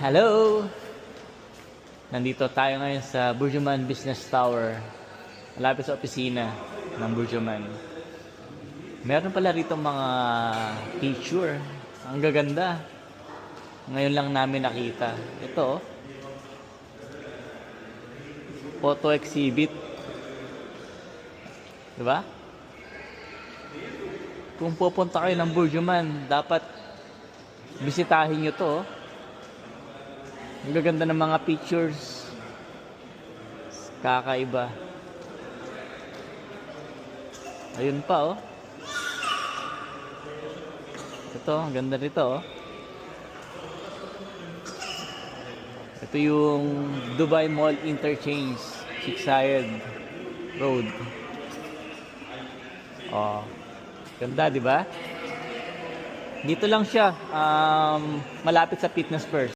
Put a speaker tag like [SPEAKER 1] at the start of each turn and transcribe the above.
[SPEAKER 1] Hello! Nandito tayo ngayon sa Burjuman Business Tower. Malapit sa opisina ng Burjuman. Meron pala rito mga picture. Ang gaganda. Ngayon lang namin nakita. Ito, photo exhibit. Diba? Kung pupunta kayo ng Burjuman, dapat bisitahin nyo to. Ang gaganda ng mga pictures. Kakaiba. Ayun pa, oh. Ito, ang ganda nito, oh. Ito yung Dubai Mall Interchange, Siksayd Road. Oh. Ganda, di ba? Dito lang siya, malapit sa Fitness First.